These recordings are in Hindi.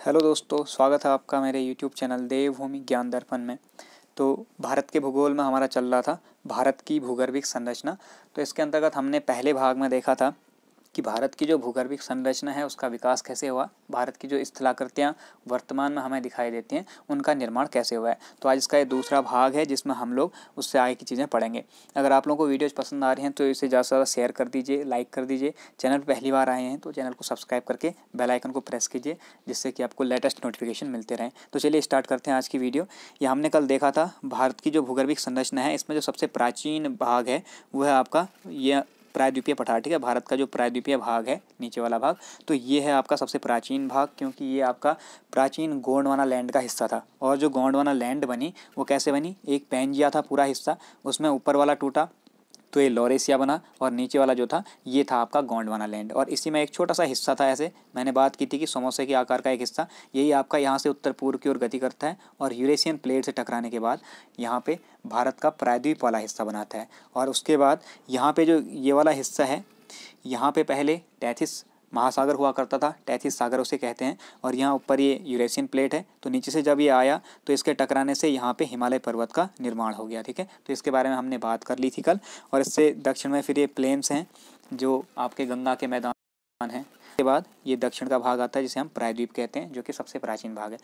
हेलो दोस्तों, स्वागत है आपका मेरे यूट्यूब चैनल देवभूमि ज्ञान दर्पण में। तो भारत के भूगोल में हमारा चल रहा था भारत की भूगर्भिक संरचना। तो इसके अंतर्गत हमने पहले भाग में देखा था कि भारत की जो भूगर्भिक संरचना है उसका विकास कैसे हुआ, भारत की जो स्थलाकृतियाँ वर्तमान में हमें दिखाई देती हैं उनका निर्माण कैसे हुआ है। तो आज इसका ये दूसरा भाग है जिसमें हम लोग उससे आगे की चीज़ें पढ़ेंगे। अगर आप लोगों को वीडियोज़ पसंद आ रही हैं तो इसे ज़्यादा से ज़्यादा शेयर कर दीजिए, लाइक कर दीजिए। चैनल पर पहली बार आए हैं तो चैनल को सब्सक्राइब करके बेल आइकन को प्रेस कीजिए, जिससे कि आपको लेटेस्ट नोटिफिकेशन मिलते रहें। तो चलिए स्टार्ट करते हैं आज की वीडियो। ये हमने कल देखा था भारत की जो भूगर्भिक संरचना है, इसमें जो सबसे प्राचीन भाग है वो है आपका ये प्रायद्वीपीय पठार। ठीक है, भारत का जो प्रायद्वीपीय भाग है नीचे वाला भाग, तो ये है आपका सबसे प्राचीन भाग, क्योंकि ये आपका प्राचीन गोंडवाना लैंड का हिस्सा था। और जो गोंडवाना लैंड बनी वो कैसे बनी, एक पैंजिया था पूरा हिस्सा, उसमें ऊपर वाला टूटा तो ये लॉरेशिया बना, और नीचे वाला जो था ये था आपका गोंडवाना लैंड। और इसी में एक छोटा सा हिस्सा था, ऐसे मैंने बात की थी कि समोसे के आकार का एक हिस्सा, यही आपका यहाँ से उत्तर पूर्व की ओर गति करता है और यूरेशियन प्लेट से टकराने के बाद यहाँ पे भारत का प्रायद्वीप वाला हिस्सा बनाता है। और उसके बाद यहाँ पे जो ये वाला हिस्सा है, यहाँ पे पहले टैथिस महासागर हुआ करता था, टैथिस सागर उसे कहते हैं। और यहाँ ऊपर ये यूरेशियन प्लेट है, तो नीचे से जब ये आया तो इसके टकराने से यहाँ पे हिमालय पर्वत का निर्माण हो गया। ठीक है, तो इसके बारे में हमने बात कर ली थी कल। और इससे दक्षिण में फिर ये प्लेन्स हैं जो आपके गंगा के मैदान हैं। के बाद ये दक्षिण का भाग आता है जिसे हम प्रायद्वीप कहते हैं, जो कि सबसे प्राचीन भाग है।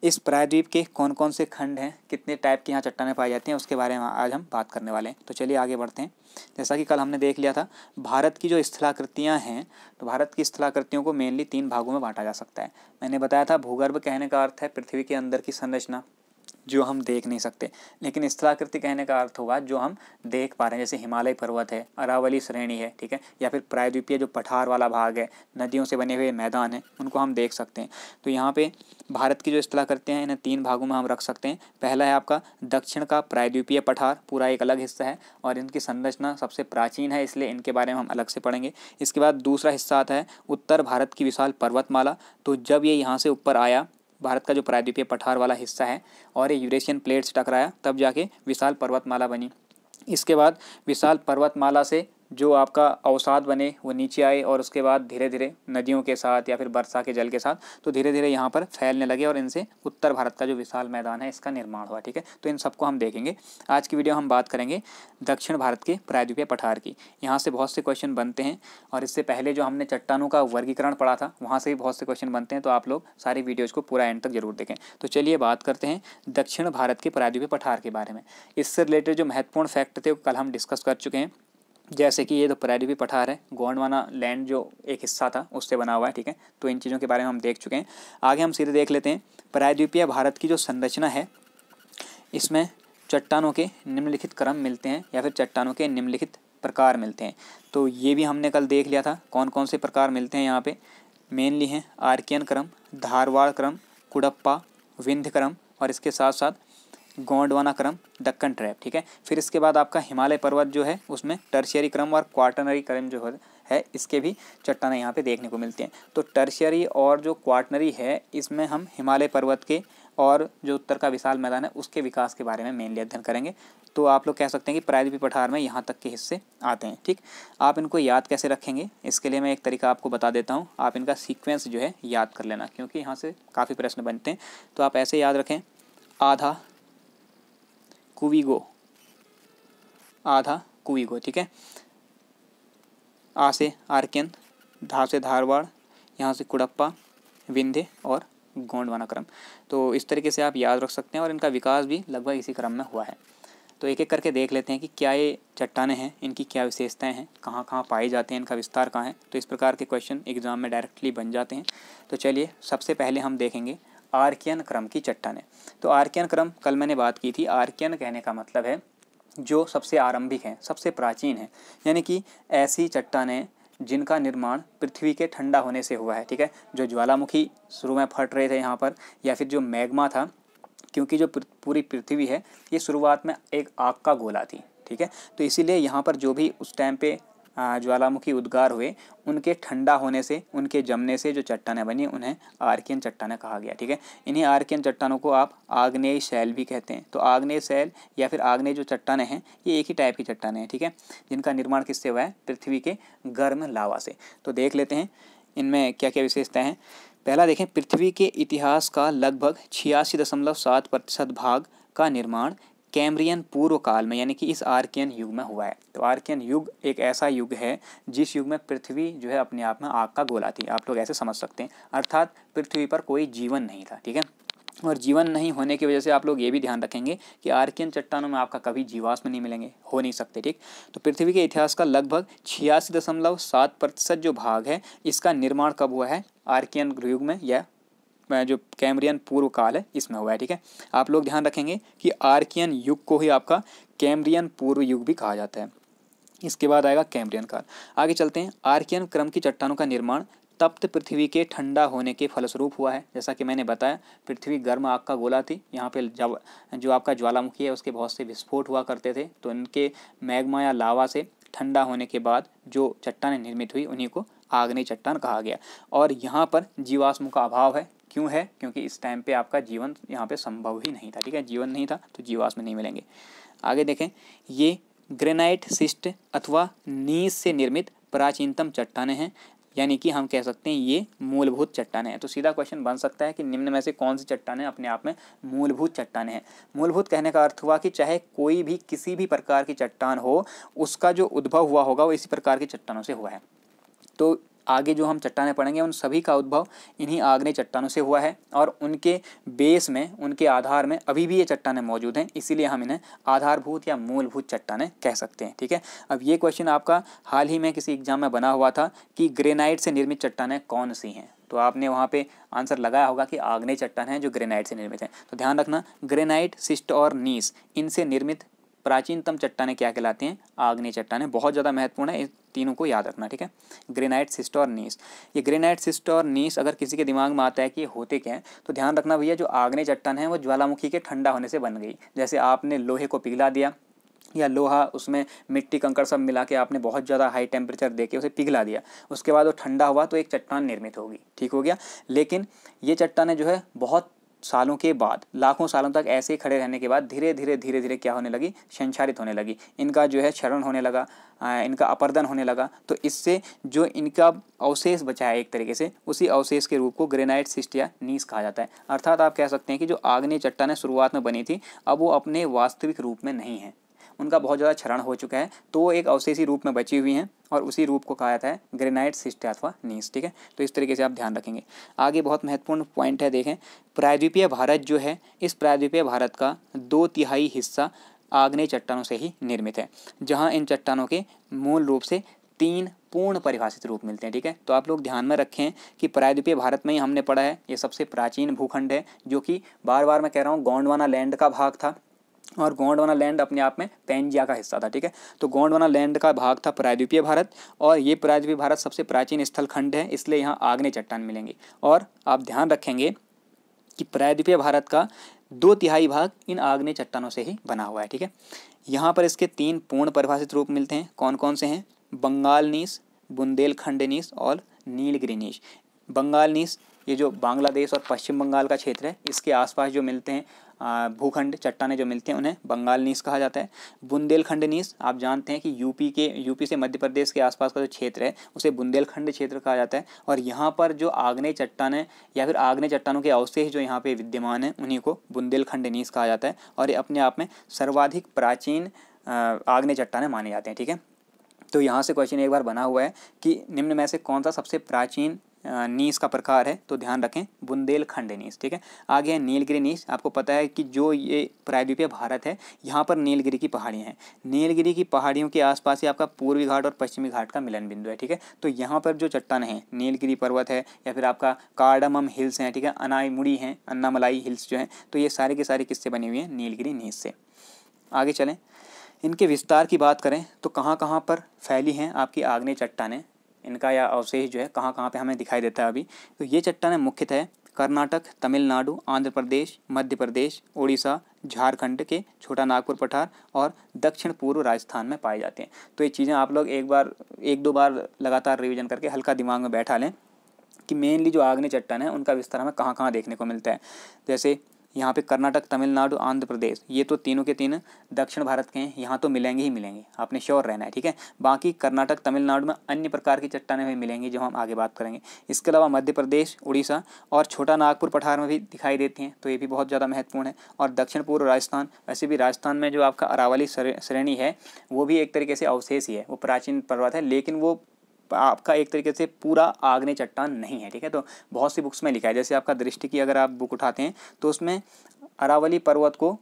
इस प्रायद्वीप के कौन कौन से खंड हैं, कितने टाइप की यहाँ चट्टानें पाई जाती हैं, उसके बारे में आज हम बात करने वाले हैं। तो चलिए आगे बढ़ते हैं। जैसा कि कल हमने देख लिया था भारत की जो स्थलाकृतियाँ हैं, तो भारत की स्थलाकृतियों को मेनली 3 भागों में बांटा जा सकता है। मैंने बताया था भूगर्भ कहने का अर्थ है पृथ्वी के अंदर की संरचना जो हम देख नहीं सकते, लेकिन स्थलाकृति कहने का अर्थ होगा जो हम देख पा रहे हैं, जैसे हिमालय पर्वत है, अरावली श्रेणी है, ठीक है, या फिर प्रायद्वीपीय जो पठार वाला भाग है, नदियों से बने हुए मैदान हैं, उनको हम देख सकते हैं। तो यहाँ पे भारत की जो स्थलाकृतियाँ हैं इन्हें 3 भागों में हम रख सकते हैं। पहला है आपका दक्षिण का प्रायद्वीपीय पठार, पूरा एक अलग हिस्सा है और इनकी संरचना सबसे प्राचीन है, इसलिए इनके बारे में हम अलग से पढ़ेंगे। इसके बाद दूसरा हिस्सा आता है उत्तर भारत की विशाल पर्वतमाला। तो जब ये यहाँ से ऊपर आया, भारत का जो प्रायद्वीपीय पठार वाला हिस्सा है, और ये यूरेशियन प्लेट से टकराया, तब जाके विशाल पर्वतमाला बनी। इसके बाद विशाल पर्वतमाला से जो आपका अवसाद बने वो नीचे आए, और उसके बाद धीरे धीरे नदियों के साथ या फिर वर्षा के जल के साथ तो धीरे धीरे यहाँ पर फैलने लगे, और इनसे उत्तर भारत का जो विशाल मैदान है इसका निर्माण हुआ। ठीक है, तो इन सबको हम देखेंगे। आज की वीडियो हम बात करेंगे दक्षिण भारत के प्रायद्वीपीय पठार की। यहाँ से बहुत से क्वेश्चन बनते हैं, और इससे पहले जो हमने चट्टानों का वर्गीकरण पढ़ा था वहाँ से भी बहुत से क्वेश्चन बनते हैं, तो आप लोग सारी वीडियोज़ को पूरा एंड तक जरूर देखें। तो चलिए बात करते हैं दक्षिण भारत के प्रायद्वीपीय पठार के बारे में। इससे रिलेटेड जो महत्वपूर्ण फैक्ट थे वो कल हम डिस्कस कर चुके हैं, जैसे कि ये तो प्रायद्वीपीय पठार है, गोंडवाना लैंड जो एक हिस्सा था उससे बना हुआ है। ठीक है, तो इन चीज़ों के बारे में हम देख चुके हैं। आगे हम सीधे देख लेते हैं प्रायद्वीपीय भारत की जो संरचना है, इसमें चट्टानों के निम्नलिखित क्रम मिलते हैं या फिर चट्टानों के निम्नलिखित प्रकार मिलते हैं। तो ये भी हमने कल देख लिया था कौन कौन से प्रकार मिलते हैं। यहाँ पे मेनली हैं आर्कियन क्रम, धारवाड़ क्रम, कुडप्पा, विंध्य क्रम, और इसके साथ साथ गोंडवाना क्रम, दक्कन ट्रैप। ठीक है, फिर इसके बाद आपका हिमालय पर्वत जो है उसमें टर्शियरी क्रम और क्वार्टनरी क्रम जो है इसके भी चट्टानें यहाँ पे देखने को मिलती हैं। तो टर्शियरी और जो क्वार्टनरी है इसमें हम हिमालय पर्वत के और जो उत्तर का विशाल मैदान है उसके विकास के बारे में मेनली अध्ययन करेंगे। तो आप लोग कह सकते हैं कि प्रायद्वीपीय पठार में यहाँ तक के हिस्से आते हैं। ठीक, आप इनको याद कैसे रखेंगे, इसके लिए मैं एक तरीका आपको बता देता हूँ। आप इनका सीक्वेंस जो है याद कर लेना, क्योंकि यहाँ से काफ़ी प्रश्न बनते हैं। तो आप ऐसे याद रखें, आधा कुविगो, आधा कुविगो। ठीक है, आ से आर्कियन, धा से धारवाड़, यहाँ से कुडप्पा, विंध्य और गोंडवाना क्रम। तो इस तरीके से आप याद रख सकते हैं, और इनका विकास भी लगभग इसी क्रम में हुआ है। तो एक एक करके देख लेते हैं कि क्या ये चट्टानें हैं, इनकी क्या विशेषताएं हैं, कहाँ कहाँ पाई जाती हैं, इनका विस्तार कहाँ है। तो इस प्रकार के क्वेश्चन एग्जाम में डायरेक्टली बन जाते हैं। तो चलिए सबसे पहले हम देखेंगे आर्कियन क्रम की चट्टानें। तो आर्कियन क्रम कल मैंने बात की थी। आर्कियन कहने का मतलब है जो सबसे आरंभिक हैं, सबसे प्राचीन हैं, यानी कि ऐसी चट्टानें जिनका निर्माण पृथ्वी के ठंडा होने से हुआ है। ठीक है, जो ज्वालामुखी शुरू में फट रहे थे यहाँ पर, या फिर जो मैग्मा था, क्योंकि जो पूरी पृथ्वी है ये शुरुआत में एक आग का गोला थी। ठीक है, तो इसीलिए यहाँ पर जो भी उस टाइम पे ज्वालामुखी उद्गार हुए, उनके ठंडा होने से, उनके जमने से जो चट्टानें बनी उन्हें आर्कियन चट्टानें कहा गया। ठीक है, इन्हीं आर्कियन चट्टानों को आप आग्नेय शैल भी कहते हैं। तो आग्नेय शैल या फिर आग्नेय जो चट्टानें हैं ये एक ही टाइप की चट्टानें हैं। ठीक है, जिनका निर्माण किससे हुआ है, पृथ्वी के गर्म लावा से। तो देख लेते हैं इनमें क्या क्या विशेषताएं हैं। पहला देखें, पृथ्वी के इतिहास का लगभग 86.7% भाग का निर्माण कैम्ब्रियन पूर्व काल में यानी कि इस आर्कियन युग में हुआ है। तो आर्कियन युग एक ऐसा युग है जिस युग में पृथ्वी जो है अपने आप में आग का गोला थी, आप लोग ऐसे समझ सकते हैं, अर्थात पृथ्वी पर कोई जीवन नहीं था। ठीक है, और जीवन नहीं होने की वजह से आप लोग ये भी ध्यान रखेंगे कि आर्कियन चट्टानों में आपका कभी जीवाश्म नहीं मिलेंगे, हो नहीं सकते। ठीक, तो पृथ्वी के इतिहास का लगभग 86.7% जो भाग है इसका निर्माण कब हुआ है, आर्कियन युग में या जो कैम्ब्रियन पूर्व काल है इसमें हुआ है। ठीक है, आप लोग ध्यान रखेंगे कि आर्कियन युग को ही आपका कैम्ब्रियन पूर्व युग भी कहा जाता है। इसके बाद आएगा कैम्ब्रियन काल। आगे चलते हैं। आर्कियन क्रम की चट्टानों का निर्माण तप्त पृथ्वी के ठंडा होने के फलस्वरूप हुआ है। जैसा कि मैंने बताया, पृथ्वी गर्म आग का गोला थी, यहाँ पे जब जो आपका ज्वालामुखी है उसके बहुत से विस्फोट हुआ करते थे, तो इनके मैग्मा या लावा से ठंडा होने के बाद जो चट्टानें निर्मित हुई उन्हीं को आग्नेय चट्टान कहा गया। और यहाँ पर जीवाश्म का अभाव है। क्यों है? क्योंकि इस टाइम पे आपका जीवन यहाँ पे संभव ही नहीं था। ठीक है, जीवन नहीं था तो जीवाश्म नहीं मिलेंगे। आगे देखें, ये ग्रेनाइट सिस्ट अथवा नीस से निर्मित प्राचीनतम चट्टानें हैं, यानी कि हम कह सकते हैं ये मूलभूत चट्टानें हैं। तो सीधा क्वेश्चन बन सकता है कि निम्न में से कौन सी चट्टानें अपने आप में मूलभूत चट्टानें हैं। मूलभूत कहने का अर्थ हुआ कि चाहे कोई भी किसी भी प्रकार की चट्टान हो, उसका जो उद्भव हुआ होगा वो इसी प्रकार की चट्टानों से हुआ है। तो आगे जो हम चट्टानें पढ़ेंगे उन सभी का उद्भव इन्हीं आग्नेय चट्टानों से हुआ है, और उनके बेस में, उनके आधार में अभी भी ये चट्टानें मौजूद हैं, इसीलिए हम इन्हें आधारभूत या मूलभूत चट्टानें कह सकते हैं। ठीक है, अब ये क्वेश्चन आपका हाल ही में किसी एग्जाम में बना हुआ था कि ग्रेनाइट से निर्मित चट्टानें कौन सी हैं, तो आपने वहाँ पे आंसर लगाया होगा कि आग्नेय चट्टान है जो ग्रेनाइट से निर्मित है। तो ध्यान रखना, ग्रेनाइट, सिस्ट और नीस, इनसे निर्मित प्राचीनतम चट्टानें क्या कहलाती हैं? आग्नेय चट्टानें। बहुत ज़्यादा महत्वपूर्ण है, इन तीनों को याद रखना। ठीक है, ग्रेनाइट, सिस्ट और नीस। ये ग्रेनाइट, सिस्ट और नीस अगर किसी के दिमाग में आता है कि ये होते क्या हैं, तो ध्यान रखना भैया, जो आग्नेय चट्टान है वो ज्वालामुखी के ठंडा होने से बन गई। जैसे आपने लोहे को पिघला दिया, या लोहा उसमें मिट्टी कंकड़ सब मिला के आपने बहुत ज़्यादा हाई टेम्परेचर देके उसे पिघला दिया, उसके बाद वो ठंडा हुआ तो एक चट्टान निर्मित होगी। ठीक हो गया। लेकिन ये चट्टानें जो है बहुत सालों के बाद, लाखों सालों तक ऐसे ही खड़े रहने के बाद धीरे धीरे क्या होने लगी? संक्षारित होने लगी। इनका जो है क्षरण होने लगा, इनका अपरदन होने लगा। तो इससे जो इनका अवशेष बचा है एक तरीके से, उसी अवशेष के रूप को ग्रेनाइट, सिस्ट या नीस कहा जाता है। अर्थात आप कह सकते हैं कि जो आग्नेय चट्टानें शुरुआत में बनी थी, अब वो अपने वास्तविक रूप में नहीं है, उनका बहुत ज़्यादा क्षरण हो चुका है, तो वो एक अवशेषी रूप में बची हुई हैं, और उसी रूप को कहा जाता है ग्रेनाइट, सिस्ट अथवा नीस। ठीक है, तो इस तरीके से आप ध्यान रखेंगे। आगे बहुत महत्वपूर्ण पॉइंट है, देखें, प्रायद्वीपीय भारत जो है, इस प्रायद्वीपीय भारत का 2/3 हिस्सा आग्नेय चट्टानों से ही निर्मित है, जहाँ इन चट्टानों के मूल रूप से 3 पूर्ण परिभाषित रूप मिलते हैं। ठीक है, तो आप लोग ध्यान में रखें कि प्रायद्वीपीय भारत में ही हमने पढ़ा है, ये सबसे प्राचीन भूखंड है, जो कि बार बार मैं कह रहा हूँ गोंडवाना लैंड का भाग था, और गोंडवाना लैंड अपने आप में पैंजिया का हिस्सा था। ठीक है, तो गोंडवाना लैंड का भाग था प्रायद्वीपीय भारत, और ये प्रायद्वीपीय भारत सबसे प्राचीन स्थल खंड है, इसलिए यहाँ आग्नेय चट्टान मिलेंगे। और आप ध्यान रखेंगे कि प्रायद्वीपीय भारत का 2/3 भाग इन आग्नेय चट्टानों से ही बना हुआ है। ठीक है, यहाँ पर इसके 3 पूर्ण परिभाषित रूप मिलते हैं। कौन कौन से हैं? बंगाल नीस, बुंदेलखंड नीस और नीलगिरी नीस। बंगाल नीस ये जो बांग्लादेश और पश्चिम बंगाल का क्षेत्र है, इसके आसपास जो मिलते हैं भूखंड, चट्टानें जो मिलती हैं, उन्हें बंगाल नीस कहा जाता है। बुंदेलखंड नीस, आप जानते हैं कि यूपी से मध्य प्रदेश के आसपास का जो क्षेत्र है उसे बुंदेलखंड क्षेत्र कहा जाता है। और यहाँ पर जो आग्नेय चट्टानें या फिर आग्नेय चट्टानों के अवशेष जो यहाँ पे विद्यमान हैं, उन्हीं को बुंदेलखंड नीस कहा जाता है, और ये अपने आप में सर्वाधिक प्राचीन आग्नेय चट्टानें माने जाते हैं। ठीक है, तो यहाँ से क्वेश्चन एक बार बना हुआ है कि निम्न में से कौन सा सबसे प्राचीन नीस का प्रकार है, तो ध्यान रखें बुंदेलखंड नीस। ठीक है, आगे है नीलगिरी नीस। आपको पता है कि जो ये प्रायद्वीपीय भारत है, यहाँ पर नीलगिरी की पहाड़ियाँ हैं। नीलगिरी की पहाड़ियों के आसपास ही आपका पूर्वी घाट और पश्चिमी घाट का मिलन बिंदु है। ठीक है, तो यहाँ पर जो चट्टान है, नीलगिरी पर्वत है या फिर आपका कार्डमम हिल्स हैं, ठीक है, अनाईमुड़ी हैं, अन्नामलाई हिल्स जो हैं, तो ये सारे के सारे किससे बनी हुई हैं? नीलगिरी नीस से। आगे चलें, इनके विस्तार की बात करें तो कहाँ कहाँ पर फैली हैं आपकी आग्नेय चट्टानें, इनका या अवशेष जो है कहाँ कहाँ पे हमें दिखाई देता है अभी। तो ये चट्टानें मुख्यतः कर्नाटक, तमिलनाडु, आंध्र प्रदेश, मध्य प्रदेश, उड़ीसा, झारखंड के छोटा नागपुर पठार और दक्षिण पूर्व राजस्थान में पाई जाती हैं। तो ये चीज़ें आप लोग एक दो बार लगातार रिवीजन करके हल्का दिमाग में बैठा लें कि मेनली जो आग्नेय चट्टान है उनका विस्तार हमें कहाँ कहाँ देखने को मिलता है। जैसे यहाँ पे कर्नाटक, तमिलनाडु, आंध्र प्रदेश, ये तो तीनों के तीन दक्षिण भारत के हैं, यहाँ तो मिलेंगे ही मिलेंगे, आपने श्योर रहना है, ठीक है। बाकी कर्नाटक, तमिलनाडु में अन्य प्रकार की चट्टानें भी मिलेंगी जो हम आगे बात करेंगे। इसके अलावा मध्य प्रदेश, उड़ीसा और छोटा नागपुर पठार में भी दिखाई देती हैं, तो ये भी बहुत ज़्यादा महत्वपूर्ण है। और दक्षिण पूर्व राजस्थान, वैसे भी राजस्थान में जो आपका अरावली श्रेणी है वो भी एक तरीके से अवशेष ही है, वो प्राचीन पर्वत है, लेकिन वो आपका एक तरीके से पूरा आग्नेय चट्टान नहीं है, ठीक है। तो बहुत सी बुक्स में लिखा है, जैसे आपका दृष्टि की अगर आप बुक उठाते हैं तो उसमें अरावली पर्वत को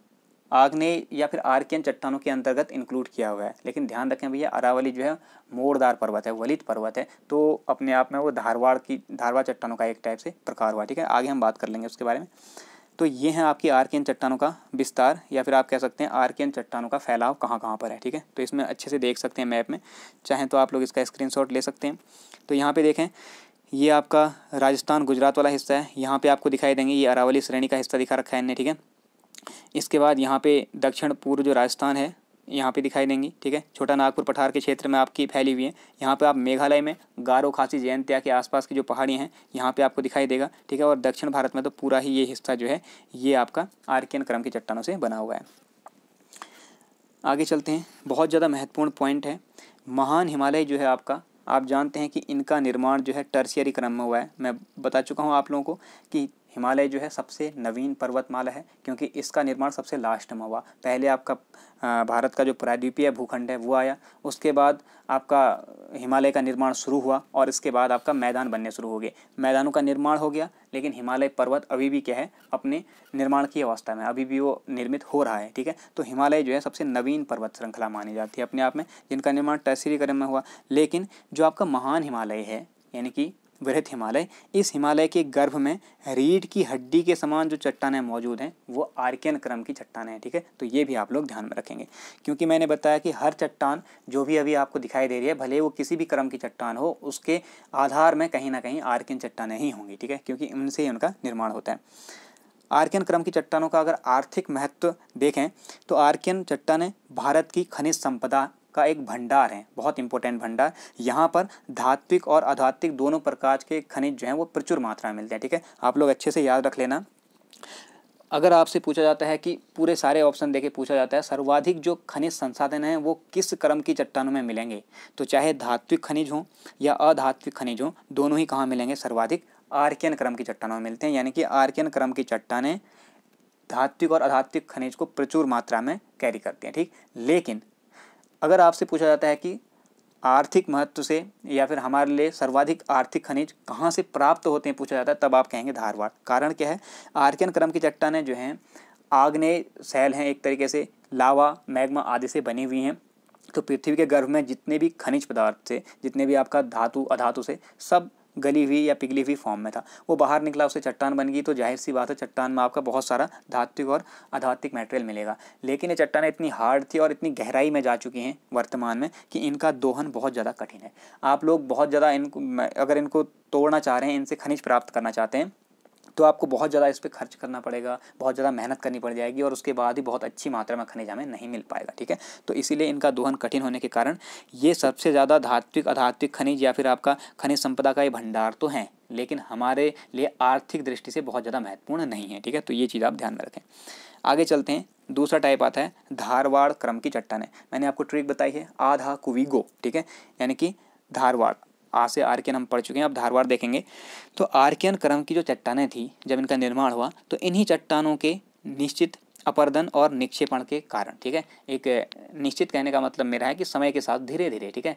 आग्नेय या फिर आर्कियन चट्टानों के अंतर्गत इंक्लूड किया हुआ है। लेकिन ध्यान रखें भैया, अरावली जो है मोड़दार पर्वत है, वलित पर्वत है, तो अपने आप में वो धारवाड़ चट्टानों का एक टाइप से प्रकार हुआ, ठीक है। आगे हम बात कर लेंगे उसके बारे में। तो ये है आपकी आर्कियन चट्टानों का विस्तार, या फिर आप कह सकते हैं आर्कियन चट्टानों का फैलाव कहाँ कहाँ पर है, ठीक है। तो इसमें अच्छे से देख सकते हैं मैप में, चाहें तो आप लोग इसका स्क्रीनशॉट ले सकते हैं। तो यहाँ पे देखें, ये आपका राजस्थान गुजरात वाला हिस्सा है, यहाँ पे आपको दिखाई देंगे, ये अरावली श्रेणी का हिस्सा दिखा रखा है इनने, ठीक है। इसके बाद यहाँ पे दक्षिण पूर्व जो राजस्थान है यहाँ पे दिखाई देंगी, ठीक है। छोटा नागपुर पठार के क्षेत्र में आपकी फैली हुई है। यहाँ पे आप मेघालय में गारो, खासी, जयंतिया के आसपास की जो पहाड़ियाँ हैं यहाँ पे आपको दिखाई देगा, ठीक है। और दक्षिण भारत में तो पूरा ही ये हिस्सा जो है ये आपका आर्कियन क्रम की चट्टानों से बना हुआ है। आगे चलते हैं, बहुत ज़्यादा महत्वपूर्ण पॉइंट है, महान हिमालय जो है आपका, आप जानते हैं कि इनका निर्माण जो है टर्शियरी क्रम में हुआ है। मैं बता चुका हूँ आप लोगों को कि हिमालय जो है सबसे नवीन पर्वतमाला है, क्योंकि इसका निर्माण सबसे लास्ट में हुआ। पहले आपका भारत का जो प्रायद्वीपीय भूखंड है वो आया, उसके बाद आपका हिमालय का निर्माण शुरू हुआ, और इसके बाद आपका मैदान बनने शुरू हो गए। मैदानों का निर्माण हो गया, लेकिन हिमालय पर्वत अभी भी क्या है, अपने निर्माण की अवस्था में, अभी भी वो निर्मित हो रहा है, ठीक है। तो हिमालय जो है सबसे नवीन पर्वत श्रृंखला मानी जाती है अपने आप में, जिनका निर्माण टर्शियरी क्रम में हुआ। लेकिन जो आपका महान हिमालय है, यानी कि वृहत हिमालय, इस हिमालय के गर्भ में रीढ़ की हड्डी के समान जो चट्टानें मौजूद हैं वो आर्कियन क्रम की चट्टानें हैं, ठीक है। तो ये भी आप लोग ध्यान में रखेंगे, क्योंकि मैंने बताया कि हर चट्टान जो भी अभी आपको दिखाई दे रही है, भले वो किसी भी क्रम की चट्टान हो, उसके आधार में कहीं ना कहीं आर्कियन चट्टानें ही होंगी, ठीक है, क्योंकि उनसे ही उनका निर्माण होता है। आर्कियन क्रम की चट्टानों का अगर आर्थिक महत्व देखें तो आर्कियन चट्टानें भारत की खनिज संपदा का एक भंडार है, बहुत इंपॉर्टेंट भंडार। यहाँ पर धात्विक और अधात्विक दोनों प्रकार के खनिज जो हैं वो प्रचुर मात्रा में मिलते हैं, ठीक है। आप लोग अच्छे से याद रख लेना। अगर आपसे पूछा जाता है कि पूरे सारे ऑप्शन देके पूछा जाता है सर्वाधिक जो खनिज संसाधन हैं वो किस क्रम की चट्टानों में मिलेंगे, तो चाहे धात्विक खनिज हो या अधात्विक खनिज हो, दोनों ही कहाँ मिलेंगे, सर्वाधिक आर्कियन क्रम की चट्टानों में मिलते हैं। यानी कि आर्कियन क्रम की चट्टानें धात्विक और अधात्विक खनिज को प्रचुर मात्रा में कैरी करती हैं, ठीक। लेकिन अगर आपसे पूछा जाता है कि आर्थिक महत्व से या फिर हमारे लिए सर्वाधिक आर्थिक खनिज कहाँ से प्राप्त होते हैं पूछा जाता है, तब आप कहेंगे धारवाड़। कारण क्या है, आर्कियन क्रम की चट्टानें जो हैं आग्नेय शैल हैं, एक तरीके से लावा, मैग्मा आदि से बनी हुई हैं। तो पृथ्वी के गर्भ में जितने भी खनिज पदार्थ से, जितने भी आपका धातु अधातु से, सब गली हुई या पिघली हुई फॉर्म में था, वो बाहर निकला, उससे चट्टान बन गई। तो जाहिर सी बात है चट्टान में आपका बहुत सारा धात्विक और अधात्विक मटेरियल मिलेगा। लेकिन ये चट्टानें इतनी हार्ड थी और इतनी गहराई में जा चुकी हैं वर्तमान में कि इनका दोहन बहुत ज़्यादा कठिन है। आप लोग बहुत ज़्यादा अगर इनको तोड़ना चाह रहे हैं, इनसे खनिज प्राप्त करना चाहते हैं, तो आपको बहुत ज़्यादा इस पर खर्च करना पड़ेगा, बहुत ज़्यादा मेहनत करनी पड़ जाएगी, और उसके बाद ही बहुत अच्छी मात्रा में खनिज हमें नहीं मिल पाएगा, ठीक है। तो इसीलिए इनका दोहन कठिन होने के कारण ये सबसे ज़्यादा धात्विक अधात्विक खनिज या फिर आपका खनिज संपदा का ये भंडार तो हैं, लेकिन हमारे लिए आर्थिक दृष्टि से बहुत ज़्यादा महत्वपूर्ण नहीं है, ठीक है। तो ये चीज़ आप ध्यान में रखें। आगे चलते हैं, दूसरा टाइप आता है धारवाड़ क्रम की चट्टानें। मैंने आपको ट्रिक बताई है, आधा कुविगो, ठीक है, यानी कि धारवाड़, आ से आर्कियन हम पढ़ चुके हैं, अब धारवाड़ देखेंगे। तो आर्कियन क्रम की जो चट्टानें थी, जब इनका निर्माण हुआ तो इन्हीं चट्टानों के निश्चित अपर्दन और निक्षेपण के कारण, ठीक है, एक निश्चित कहने का मतलब मेरा है कि समय के साथ धीरे धीरे, ठीक है,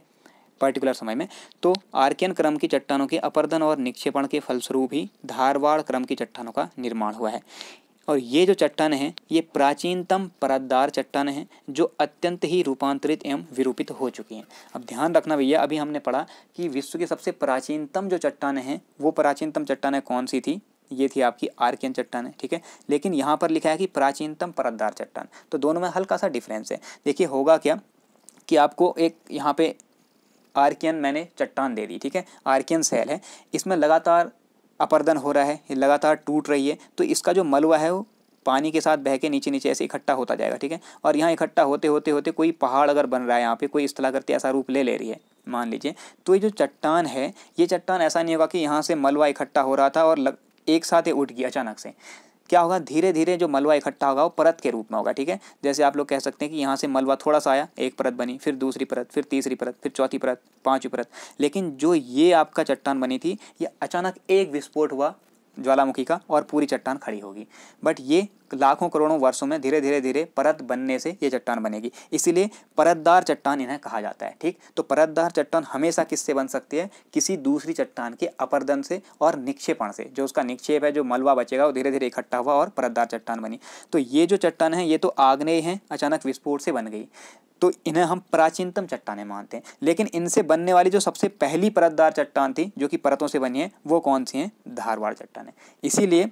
पर्टिकुलर समय में, तो आर्कियन क्रम की चट्टानों के अपर्दन और निक्षेपण के फलस्वरूप ही धारवाड़ क्रम की चट्टानों का निर्माण हुआ है। और ये जो चट्टानें हैं ये प्राचीनतम परतदार चट्टानें हैं जो अत्यंत ही रूपांतरित एवं विरूपित हो चुकी हैं। अब ध्यान रखना भैया, अभी हमने पढ़ा कि विश्व की सबसे प्राचीनतम जो चट्टानें हैं वो प्राचीनतम चट्टानें कौन सी थी, ये थी आपकी आर्कियन चट्टानें, ठीक है। लेकिन यहाँ पर लिखा है कि प्राचीनतम परतदार चट्टान, तो दोनों में हल्का सा डिफरेंस है। देखिए होगा क्या कि आपको एक यहाँ पे आर्कियन मैंने चट्टान दे दी, ठीक है, आर्कियन शैल है, इसमें लगातार अपर्दन हो रहा है, ये लगातार टूट रही है, तो इसका जो मलबा है वो पानी के साथ बह के नीचे नीचे ऐसे इकट्ठा होता जाएगा, ठीक है। और यहाँ इकट्ठा होते होते होते कोई पहाड़ अगर बन रहा है, यहाँ पे कोई स्थलाकृति ऐसा रूप ले रही है मान लीजिए, तो ये जो चट्टान है, ये चट्टान ऐसा नहीं होगा कि यहाँ से मलबा इकट्ठा हो रहा था और एक साथ ही उठ गया अचानक से। क्या होगा, धीरे धीरे जो मलबा इकट्ठा होगा वो परत के रूप में होगा, ठीक है। जैसे आप लोग कह सकते हैं कि यहाँ से मलबा थोड़ा सा आया, एक परत बनी, फिर दूसरी परत, फिर तीसरी परत, फिर चौथी परत, पांचवी परत। लेकिन जो ये आपका चट्टान बनी थी, ये अचानक एक विस्फोट हुआ ज्वालामुखी का और पूरी चट्टान खड़ी होगी। बट ये लाखों करोड़ों वर्षों में धीरे धीरे धीरे परत बनने से ये चट्टान बनेगी, इसीलिए परतदार चट्टान इन्हें कहा जाता है, ठीक। तो परतदार चट्टान हमेशा किससे बन सकती है, किसी दूसरी चट्टान के अपरदन से और निक्षेपण से। जो उसका निक्षेप है, जो मलबा बचेगा, वो धीरे धीरे इकट्ठा हुआ और परतदार चट्टान बनी। तो ये जो चट्टान है ये तो आग्नेय है, अचानक विस्फोट से बन गई, तो इन्हें हम प्राचीनतम चट्टानें मानते हैं। लेकिन इनसे बनने वाली जो सबसे पहली परतदार चट्टान थी, जो कि परतों से बनी है, वो कौन सी है, धारवाड़ चट्टानें। इसीलिए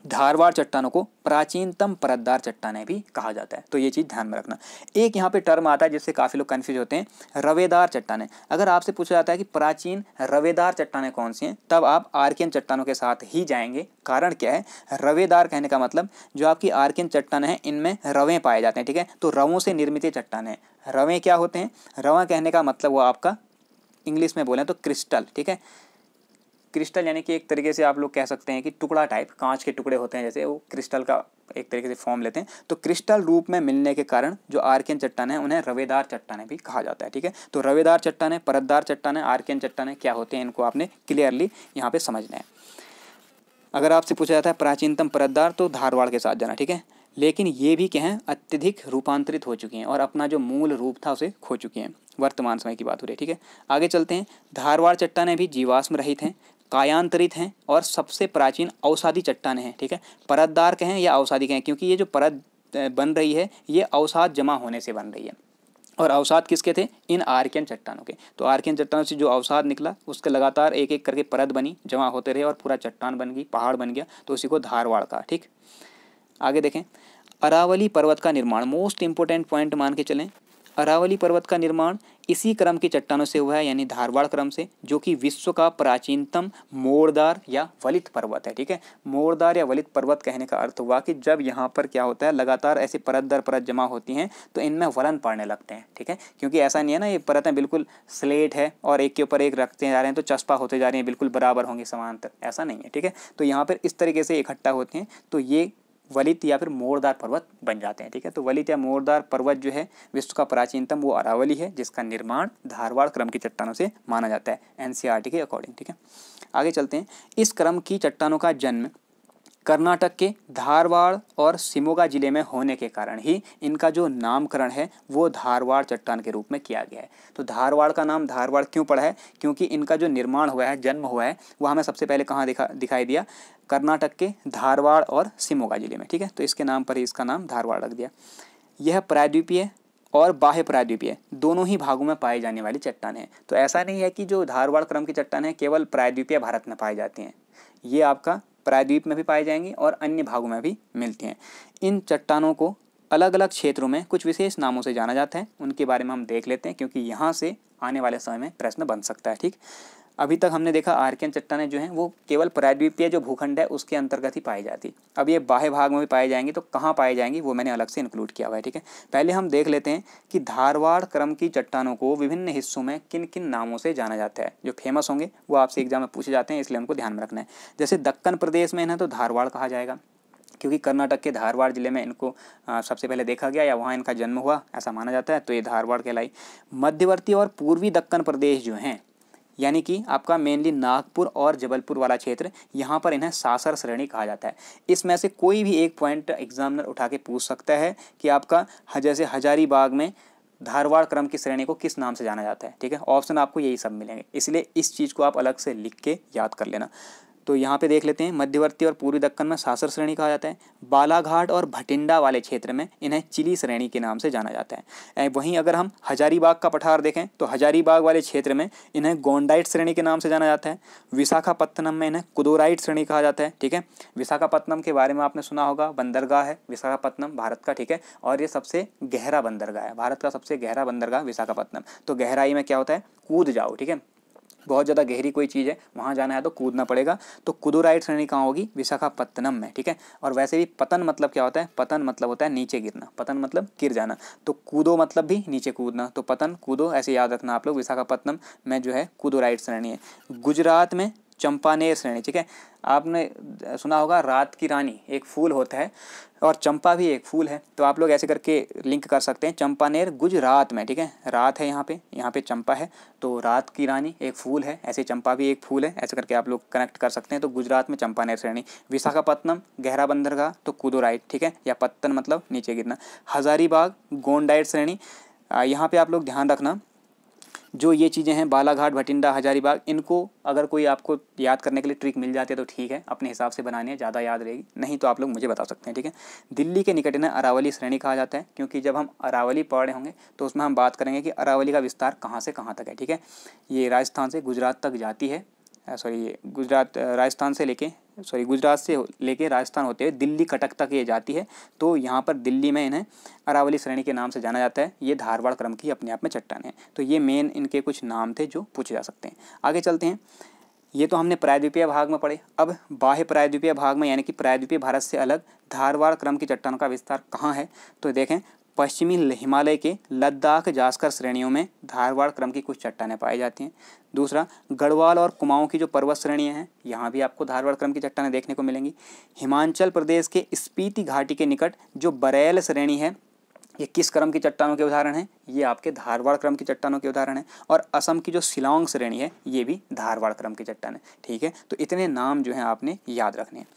धारवाड़ चट्टानों को प्राचीनतम परतदार चट्टानें भी कहा जाता है। तो ये चीज़ ध्यान में रखना। एक यहाँ पे टर्म आता है जिससे काफ़ी लोग कन्फ्यूज होते हैं, रवेदार चट्टानें। अगर आपसे पूछा जाता है कि प्राचीन रवेदार चट्टानें कौन सी हैं, तब आप आर्कियन चट्टानों के साथ ही जाएंगे। कारण क्या है, रवेदार कहने का मतलब जो आपकी आर्कियन चट्टानें हैं इनमें रवें पाए जाते हैं, ठीक है। तो रवों से निर्मित चट्टानें। रवें क्या होते हैं, रवा कहने का मतलब वो आपका इंग्लिश में बोलें तो क्रिस्टल, ठीक है। क्रिस्टल यानी कि एक तरीके से आप लोग कह सकते हैं कि टुकड़ा टाइप, कांच के टुकड़े होते हैं जैसे, वो क्रिस्टल का एक तरीके से फॉर्म लेते हैं। तो क्रिस्टल रूप में मिलने के कारण जो आर्कियन चट्टानें हैं उन्हें रवेदार चट्टानें भी कहा जाता है, ठीक है। तो रवेदार चट्टानें, परतदार चट्टानें, आर्कियन चट्टानें क्या होते हैं, इनको आपने क्लियरली यहाँ पे समझना है। अगर आपसे पूछा जाता है प्राचीनतम परतदार, तो धारवाड़ के साथ जाना, ठीक है। लेकिन ये भी क्या है, अत्यधिक रूपांतरित हो चुकी हैं और अपना जो मूल रूप था उसे खो चुकी हैं। वर्तमान समय की बात हो रही है, ठीक है। आगे चलते हैं। धारवाड़ चट्टानें भी जीवाश्म रहित हैं, कायांतरित हैं और सबसे प्राचीन औषधि चट्टानें हैं, ठीक है। परतदार कहें या औषधि कहें, क्योंकि ये जो परत बन रही है ये अवसाद जमा होने से बन रही है। और अवसाद किसके थे, इन आर्कियन चट्टानों के। तो आर्कियन चट्टानों से जो अवसाद निकला उसके लगातार एक एक करके परत बनी, जमा होते रहे और पूरा चट्टान बन गई, पहाड़ बन गया, तो उसी को धारवाड़ का, ठीक। आगे देखें, अरावली पर्वत का निर्माण, मोस्ट इंपोर्टेंट पॉइंट मान के चलें। अरावली पर्वत का निर्माण इसी क्रम की चट्टानों से हुआ है, यानी धारवाड़ क्रम से, जो कि विश्व का प्राचीनतम मोड़दार या वलित पर्वत है, ठीक है। मोड़दार या वलित पर्वत कहने का अर्थ हुआ कि जब यहाँ पर क्या होता है, लगातार ऐसे परत दर परत जमा होती हैं तो इनमें वलन पड़ने लगते हैं, ठीक है। क्योंकि ऐसा नहीं है ना, ये परतें बिल्कुल स्लेट है और एक के ऊपर एक रखते जा रहे हैं तो चस्पा होते जा रही हैं, बिल्कुल बराबर होंगे समांतर, ऐसा नहीं है, ठीक है। तो यहाँ पर इस तरीके से इकट्ठा होते हैं तो ये वलित या फिर मोड़दार पर्वत बन जाते हैं, ठीक है। तो वलित या मोड़दार पर्वत जो है विश्व का प्राचीनतम, वो अरावली है, जिसका निर्माण धारवाड़ क्रम की चट्टानों से माना जाता है, एनसीईआरटी के अकॉर्डिंग, ठीक है। आगे चलते हैं। इस क्रम की चट्टानों का जन्म कर्नाटक के धारवाड़ और शिमोगा जिले में होने के कारण ही इनका जो नामकरण है वो धारवाड़ चट्टान के रूप में किया गया है। तो धारवाड़ का नाम धारवाड़ क्यों पड़ा है, क्योंकि इनका जो निर्माण हुआ है, जन्म हुआ है, वो हमें सबसे पहले कहाँ दिखाई दिया, कर्नाटक के धारवाड़ और शिमोगा जिले में, ठीक है। तो इसके नाम पर ही इसका नाम धारवाड़ रख दिया। यह प्रायद्वीपीय और बाह्य प्रायद्वीपीय दोनों ही भागों में पाई जाने वाली चट्टान है। तो ऐसा नहीं है कि जो धारवाड़ क्रम की चट्टान है केवल प्रायद्वीपीय भारत में पाई जाती हैं, ये आपका प्रायद्वीप में भी पाई जाएंगी और अन्य भागों में भी मिलती हैं। इन चट्टानों को अलग अलग क्षेत्रों में कुछ विशेष नामों से जाना जाता है, उनके बारे में हम देख लेते हैं, क्योंकि यहाँ से आने वाले समय में प्रश्न बन सकता है, ठीक। अभी तक हमने देखा आर्कियन चट्टानें जो हैं वो केवल प्रायद्वीपीय जो भूखंड है उसके अंतर्गत ही पाई जाती। अब ये बाह्य भाग में भी पाई जाएंगी, तो कहाँ पाई जाएंगी वो मैंने अलग से इंक्लूड किया हुआ है, ठीक है। पहले हम देख लेते हैं कि धारवाड़ क्रम की चट्टानों को विभिन्न हिस्सों में किन किन नामों से जाना जाता है। जो फेमस होंगे वो आपसे एग्जाम में पूछे जाते हैं, इसलिए उनको ध्यान में रखना है। जैसे दक्कन प्रदेश में इन्हें तो धारवाड़ कहा जाएगा, क्योंकि कर्नाटक के धारवाड़ जिले में इनको सबसे पहले देखा गया या वहाँ इनका जन्म हुआ, ऐसा माना जाता है, तो ये धारवाड़ कहलाई। मध्यवर्ती और पूर्वी दक्कन प्रदेश जो हैं, यानी कि आपका मेनली नागपुर और जबलपुर वाला क्षेत्र, यहाँ पर इन्हें सासर श्रेणी कहा जाता है। इसमें से कोई भी एक पॉइंट एग्जामिनर उठा के पूछ सकता है कि आपका जैसे हजारीबाग में धारवाड़ क्रम की श्रेणी को किस नाम से जाना जाता है, ठीक है। ऑप्शन आपको यही सब मिलेंगे, इसलिए इस चीज़ को आप अलग से लिख के याद कर लेना। तो यहाँ पे देख लेते हैं, मध्यवर्ती और पूर्वी दक्कन में सासर श्रेणी कहा जाता है। बालाघाट और भटिंडा वाले क्षेत्र में इन्हें चिली श्रेणी के नाम से जाना जाता है। वहीं अगर हम हजारीबाग का पठार देखें तो हजारीबाग वाले क्षेत्र में इन्हें गोंडाइट श्रेणी के नाम से जाना जाता है। विशाखापत्तनम में इन्हें कुदोराइट श्रेणी कहा जाता है, ठीक है। विशाखापत्तनम के बारे में आपने सुना होगा, बंदरगाह है विशाखापत्तनम भारत का, ठीक है। और ये सबसे गहरा बंदरगाह है, भारत का सबसे गहरा बंदरगाह विशाखापत्तनम। तो गहराई में क्या होता है, कूद जाओ, ठीक है। बहुत ज़्यादा गहरी कोई चीज़ है वहाँ जाना है तो कूदना पड़ेगा। तो कुदोराइट श्रेणी कहाँ होगी, विशाखापत्तनम में, ठीक है। और वैसे भी पतन मतलब क्या होता है, पतन मतलब होता है नीचे गिरना, पतन मतलब गिर जाना। तो कूदो मतलब भी नीचे कूदना, तो पतन कूदो ऐसे याद रखना आप लोग। विशाखापत्तनम में जो है कुदोराइट श्रेणी है। गुजरात में चंपानेर श्रेणी, ठीक है। आपने सुना होगा रात की रानी एक फूल होता है और चंपा भी एक फूल है, तो आप लोग ऐसे करके लिंक कर सकते हैं, चंपानेर गुजरात में, ठीक है। रात है यहाँ पे चंपा है, तो रात की रानी एक फूल है, ऐसे चंपा भी एक फूल है, ऐसे करके आप लोग कनेक्ट कर सकते हैं। तो गुजरात में चंपानेर श्रेणी। विशाखापत्तनम गहरा बंदरगाह तो कूदोराइट, ठीक है, या पत्तन मतलब नीचे गिरना। हजारीबाग गोंडाइट श्रेणी। यहाँ पे आप लोग ध्यान रखना, जो ये चीज़ें हैं बालाघाट, भटिंडा, हजारीबाग, इनको अगर कोई आपको याद करने के लिए ट्रिक मिल जाती है तो ठीक है, अपने हिसाब से बनानी है, ज़्यादा याद रहेगी, नहीं तो आप लोग मुझे बता सकते हैं, ठीक है। दिल्ली के निकट इन्हें अरावली श्रेणी कहा जाता है, क्योंकि जब हम अरावली पढ़ रहे होंगे तो उसमें हम बात करेंगे कि अरावली का विस्तार कहाँ से कहाँ तक है, ठीक है। ये राजस्थान से गुजरात तक जाती है, ये गुजरात से लेके राजस्थान होते हुए दिल्ली कटक तक ये जाती है। तो यहाँ पर दिल्ली में इन्हें अरावली श्रेणी के नाम से जाना जाता है। ये धारवाड़ क्रम की अपने आप में चट्टान है। तो ये मेन इनके कुछ नाम थे जो पूछे जा सकते हैं। आगे चलते हैं। ये तो हमने प्रायद्वीपीय भाग में पढ़े। अब बाह्य प्रायद्वीपीय भाग में, यानी कि प्रायद्वीपीय भारत से अलग धारवाड़ क्रम की चट्टानों का विस्तार कहाँ है, तो देखें पश्चिमी हिमालय के लद्दाख जास्कर श्रेणियों में धारवाड़ क्रम की कुछ चट्टानें पाई जाती हैं। दूसरा, गढ़वाल और कुमाऊं की जो पर्वत श्रेणियां हैं, यहाँ भी आपको धारवाड़ क्रम की चट्टानें देखने को मिलेंगी। हिमाचल प्रदेश के स्पीति घाटी के निकट जो बरेल श्रेणी है, ये किस क्रम की चट्टानों के उदाहरण हैं, ये आपके धारवाड़ क्रम की चट्टानों के उदाहरण हैं। और असम की जो शिलांग श्रेणी है, ये भी धारवाड़ क्रम की चट्टान है, ठीक है। तो इतने नाम जो हैं आपने याद रखने हैं।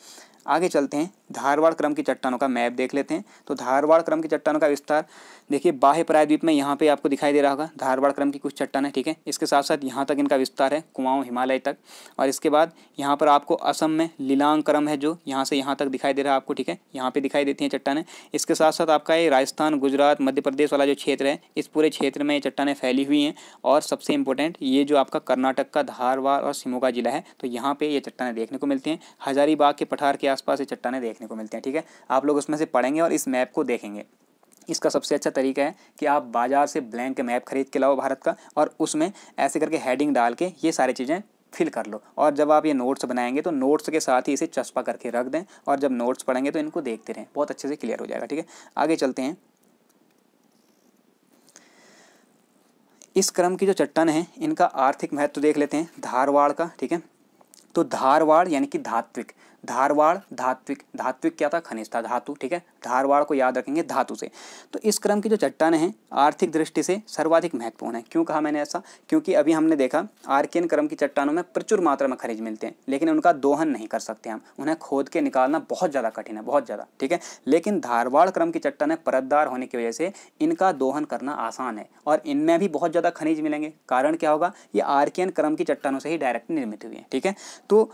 आगे चलते हैं, धारवाड़ क्रम की चट्टानों का मैप देख लेते हैं। तो धारवाड़ क्रम की चट्टानों का विस्तार देखिए, बाह्य प्रायद्वीप में यहाँ पे आपको दिखाई दे रहा होगा धारवाड़ क्रम की कुछ चट्टानें, ठीक है। इसके साथ साथ यहाँ तक इनका विस्तार है, कुमाऊं हिमालय तक। और इसके बाद यहाँ पर आपको असम में लिलांग क्रम है, जो यहाँ से यहाँ तक दिखाई दे रहा है आपको, ठीक है। यहाँ पे दिखाई देती हैं चट्टानें। इसके साथ साथ आपका ये राजस्थान, गुजरात, मध्य प्रदेश वाला जो क्षेत्र है, इस पूरे क्षेत्र में ये चट्टानें फैली हुई हैं। और सबसे इंपॉर्टेंट, ये जो आपका कर्नाटक का धारवाड़ और शिमोगा जिला है, तो यहाँ पे ये चट्टानें देखने को मिलती हैं। हजारीबाग के पठार के आसपास ये चट्टानें देखने को मिलते हैं, ठीक है। आप लोग उसमें से पढ़ेंगे और इस मैप को देखेंगे। इसका सबसे अच्छा तरीका है कि आप बाजार से ब्लैंक मैप खरीद के लाओ भारत का, और उसमें ऐसे करके हेडिंग डाल के ये सारी चीज़ें फिल कर लो। और जब आप ये नोट्स बनाएंगे तो नोट्स के साथ ही इसे चस्पा करके रख दें, और जब नोट्स पढ़ेंगे तो इनको देखते रहें, बहुत अच्छे से क्लियर हो जाएगा, ठीक है। आगे चलते हैं। इस क्रम की जो चट्टान है, इनका आर्थिक महत्व देख लेते हैं धारवाड़ का, ठीक है। तो धारवाड़ यानी कि धात्विक, धारवाड़ धात्विक, धात्विक क्या था, खनिज था, धातु, ठीक है। धारवाड़ को याद रखेंगे धातु से। तो इस क्रम की जो चट्टानें हैं आर्थिक दृष्टि से सर्वाधिक महत्वपूर्ण है। क्यों कहा मैंने ऐसा, क्योंकि अभी हमने देखा आर्कियन क्रम की चट्टानों में प्रचुर मात्रा में खनिज मिलते हैं, लेकिन उनका दोहन नहीं कर सकते हम, उन्हें खोद के निकालना बहुत ज़्यादा कठिन है, बहुत ज़्यादा, ठीक है। लेकिन धारवाड़ क्रम की चट्टानें परतदार होने की वजह से इनका दोहन करना आसान है, और इनमें भी बहुत ज़्यादा खनिज मिलेंगे। कारण क्या होगा, ये आर्कियन क्रम की चट्टानों से ही डायरेक्ट निर्मित हुई है, ठीक है। तो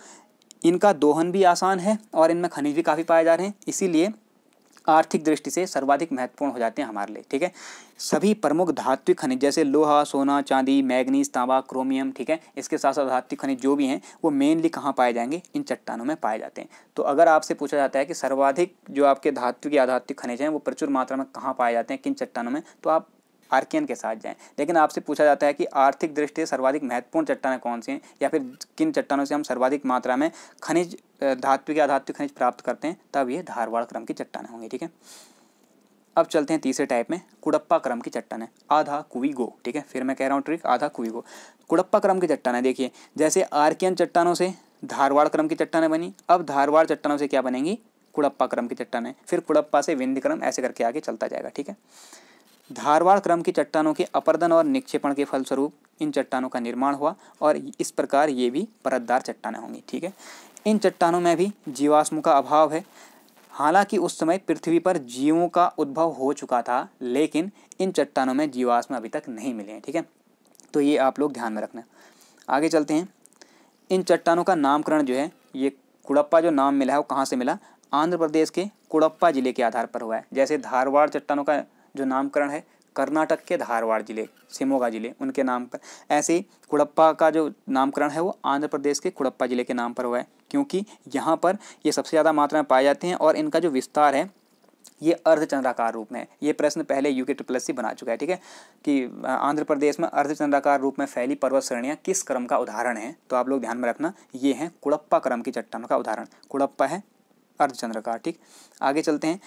इनका दोहन भी आसान है और इनमें खनिज भी काफ़ी पाए जा रहे हैं, इसीलिए आर्थिक दृष्टि से सर्वाधिक महत्वपूर्ण हो जाते हैं हमारे लिए, ठीक है। सभी प्रमुख धात्विक खनिज जैसे लोहा, सोना, चांदी, मैग्नीज, तांबा, क्रोमियम, ठीक है, इसके साथ साथ धात्विक खनिज जो भी हैं वो मेनली कहाँ पाए जाएंगे, इन चट्टानों में पाए जाते हैं। तो अगर आपसे पूछा जाता है कि सर्वाधिक जो आपके धात्विक या अधात्विक खनिज हैं वो प्रचुर मात्रा में कहाँ पाए जाते हैं, किन चट्टानों में, तो आप आर्कियन के साथ जाएं। लेकिन आपसे पूछा जाता है कि आर्थिक दृष्टि से सर्वाधिक महत्वपूर्ण चट्टानें कौन सी हैं, या फिर किन चट्टानों से हम सर्वाधिक मात्रा में खनिज, धात्विक या अधात्विक खनिज प्राप्त करते हैं, तब ये धारवाड़ क्रम की चट्टानें होंगी, ठीक है। अब चलते हैं तीसरे टाइप में, कुडप्पा क्रम की चट्टानें, आधा कुवी गो, ठीक है। फिर मैं कह रहा हूँ ट्रिक, आधा कुवी गो। कुडप्पा क्रम की चट्टानें देखिए, जैसे आर्कियन चट्टानों से धारवाड़ क्रम की चट्टानें बनी, अब धारवाड़ चट्टानों से क्या बनेंगी, कुडप्पा क्रम की चट्टानें, फिर कुडप्पा से विंध्य क्रम, ऐसे करके आगे चलता जाएगा, ठीक है। धारवाड़ क्रम की चट्टानों के अपर्दन और निक्षेपण के फलस्वरूप इन चट्टानों का निर्माण हुआ, और इस प्रकार ये भी परतदार चट्टानें होंगी, ठीक है। इन चट्टानों में भी जीवाश्म का अभाव है। हालांकि उस समय पृथ्वी पर जीवों का उद्भव हो चुका था, लेकिन इन चट्टानों में जीवाश्म अभी तक नहीं मिले हैं, ठीक है। तो ये आप लोग ध्यान में रखना। आगे चलते हैं। इन चट्टानों का नामकरण जो है, ये कुडप्पा जो नाम मिला है वो कहाँ से मिला, आंध्र प्रदेश के कुडप्पा जिले के आधार पर हुआ है। जैसे धारवाड़ चट्टानों का जो नामकरण है कर्नाटक के धारवाड़ जिले, शिमोगा जिले, उनके नाम पर, ऐसे ही कुडप्पा का जो नामकरण है वो आंध्र प्रदेश के कुडप्पा जिले के नाम पर हुआ है, क्योंकि यहाँ पर ये सबसे ज़्यादा मात्रा में पाए जाते हैं और इनका जो विस्तार है ये अर्धचंद्राकार रूप में है। ये प्रश्न पहले यूके ट्रिपल बना चुका है, ठीक है, कि आंध्र प्रदेश में अर्धचंद्राकार रूप में फैली पर्वत श्रेणियाँ किस क्रम का उदाहरण है, तो आप लोग ध्यान में रखना, ये है कुडप्पा क्रम की चट्टानों का उदाहरण। कुडप्पा है अर्धचंद्राकार, ठीक। आगे चलते हैं।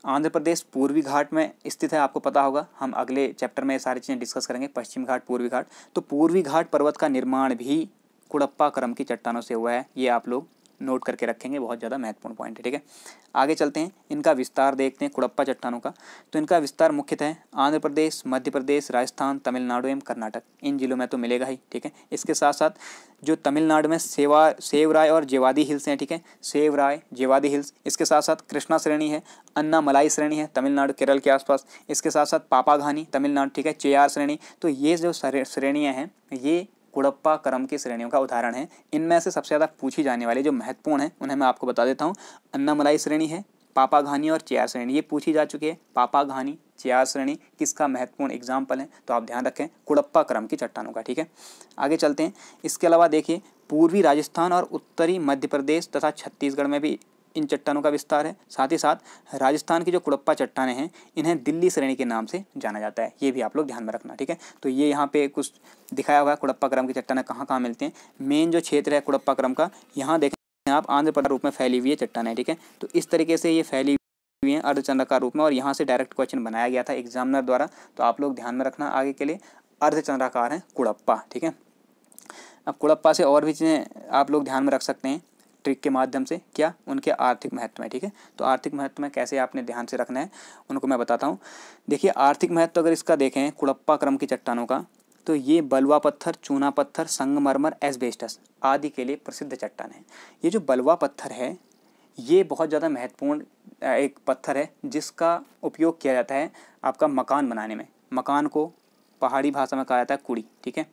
आंध्र प्रदेश पूर्वी घाट में स्थित है, आपको पता होगा, हम अगले चैप्टर में ये सारी चीज़ें डिस्कस करेंगे, पश्चिम घाट, पूर्वी घाट। तो पूर्वी घाट पर्वत का निर्माण भी कुड़प्पा क्रम की चट्टानों से हुआ है। ये आप लोग नोट करके रखेंगे, बहुत ज़्यादा महत्वपूर्ण पॉइंट है। ठीक है, आगे चलते हैं, इनका विस्तार देखते हैं कुड़प्पा चट्टानों का। तो इनका विस्तार मुख्यतः आंध्र प्रदेश, मध्य प्रदेश, राजस्थान, तमिलनाडु एवं कर्नाटक, इन जिलों में तो मिलेगा ही। ठीक है, इसके साथ साथ जो तमिलनाडु में सेवराय और जेवादी हिल्स हैं, ठीक है, सेवराय जेवादी हिल्स, इसके साथ साथ कृष्णा श्रेणी है, अन्नामलाई श्रेणी है तमिलनाडु केरल के आसपास, इसके साथ साथ पापाघानी तमिलनाडु, ठीक है, चेयार श्रेणी। तो ये जो श्रेणियाँ हैं ये कुड़प्पा क्रम की श्रेणियों का उदाहरण है। इनमें से सबसे ज़्यादा पूछी जाने वाली जो महत्वपूर्ण है उन्हें मैं आपको बता देता हूँ। अन्नामलाई श्रेणी है, पापाघानी और चेयार श्रेणी, ये पूछी जा चुकी है। पापाघानी, चेयार श्रेणी किसका महत्वपूर्ण एग्जाम्पल है, तो आप ध्यान रखें कुड़प्पा क्रम की चट्टानों का। ठीक है, आगे चलते हैं। इसके अलावा देखिए पूर्वी राजस्थान और उत्तरी मध्य प्रदेश तथा छत्तीसगढ़ में भी इन चट्टानों का विस्तार है। साथ ही साथ राजस्थान की जो कुड़प्पा चट्टानें हैं इन्हें दिल्ली श्रेणी के नाम से जाना जाता है, ये भी आप लोग ध्यान में रखना। ठीक है, तो ये यहाँ पे कुछ दिखाया हुआ है कुड़प्पा क्रम की चट्टानें कहाँ कहाँ मिलती हैं। मेन जो क्षेत्र है कुड़प्पा क्रम का, यहाँ देखें आप आंध्र प्रदेश रूप में फैली हुई है चट्टानें। ठीक है, तो इस तरीके से ये फैली हुई हैं अर्धचंद्राकार रूप में, और यहाँ से डायरेक्ट क्वेश्चन बनाया गया था एग्जामिनर द्वारा, तो आप लोग ध्यान में रखना आगे के लिए। अर्धचंद्राकार है कुड़प्पा। ठीक है, अब कुड़प्पा से और भी चीज़ें आप लोग ध्यान में रख सकते हैं ट्रिक के माध्यम से। क्या, उनके आर्थिक महत्व में। ठीक है, तो आर्थिक महत्व में कैसे आपने ध्यान से रखना है उनको मैं बताता हूँ। देखिए आर्थिक महत्व अगर इसका देखें कुड़प्पा क्रम की चट्टानों का, तो ये बलुआ पत्थर, चूना पत्थर, संगमरमर, एस्बेस्टस आदि के लिए प्रसिद्ध चट्टान है। ये जो बलुआ पत्थर है ये बहुत ज़्यादा महत्वपूर्ण एक पत्थर है जिसका उपयोग किया जाता है आपका मकान बनाने में। मकान को पहाड़ी भाषा में कहा जाता है कुड़ी। ठीक है,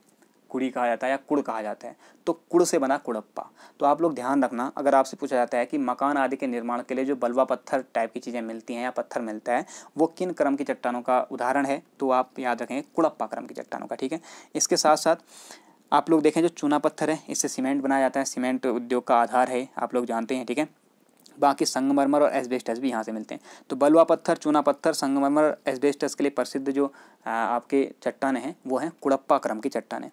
कुड़ी कहा जाता है या कुड़ कहा जाता है, तो कुड़ से बना कुड़प्पा। तो आप लोग ध्यान रखना, अगर आपसे पूछा जाता है कि मकान आदि के निर्माण के लिए जो बलुआ पत्थर टाइप की चीज़ें मिलती हैं या पत्थर मिलता है वो किन क्रम की चट्टानों का उदाहरण है, तो आप याद रखेंगे कुड़प्पा क्रम की चट्टानों का। ठीक है, इसके साथ साथ आप लोग देखें जो चूना पत्थर है इससे सीमेंट बनाया जाता है, सीमेंट उद्योग का आधार है, आप लोग जानते हैं। ठीक है, बाकी संगमरमर और एस्बेस्टस भी यहाँ से मिलते हैं। तो बलुआ पत्थर, चूना पत्थर, संगमरमर, एस्बेस्टस के लिए प्रसिद्ध जो आपके चट्टानें हैं वो हैं कुड़प्पा क्रम की चट्टानें।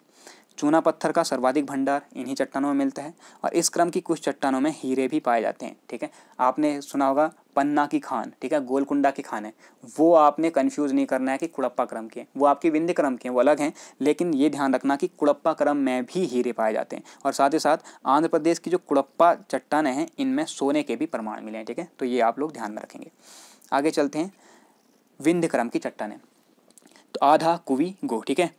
चूना पत्थर का सर्वाधिक भंडार इन्हीं चट्टानों में मिलता है, और इस क्रम की कुछ चट्टानों में हीरे भी पाए जाते हैं। ठीक है, आपने सुना होगा पन्ना की खान, ठीक है, गोलकुंडा की खान है, वो आपने कंफ्यूज नहीं करना है कि कुड़प्पा क्रम के, वो आपकी विंध्य क्रम के हैं, वो अलग हैं। लेकिन ये ध्यान रखना कि कुड़प्पा क्रम में भी हीरे पाए जाते हैं, और साथ ही साथ आंध्र प्रदेश की जो कुड़प्पा चट्टानें हैं इनमें सोने के भी प्रमाण मिले हैं। ठीक है, तो ये आप लोग ध्यान में रखेंगे। आगे चलते हैं, विंध्य क्रम की चट्टानें, तो आधा, कुवी, गो। ठीक है,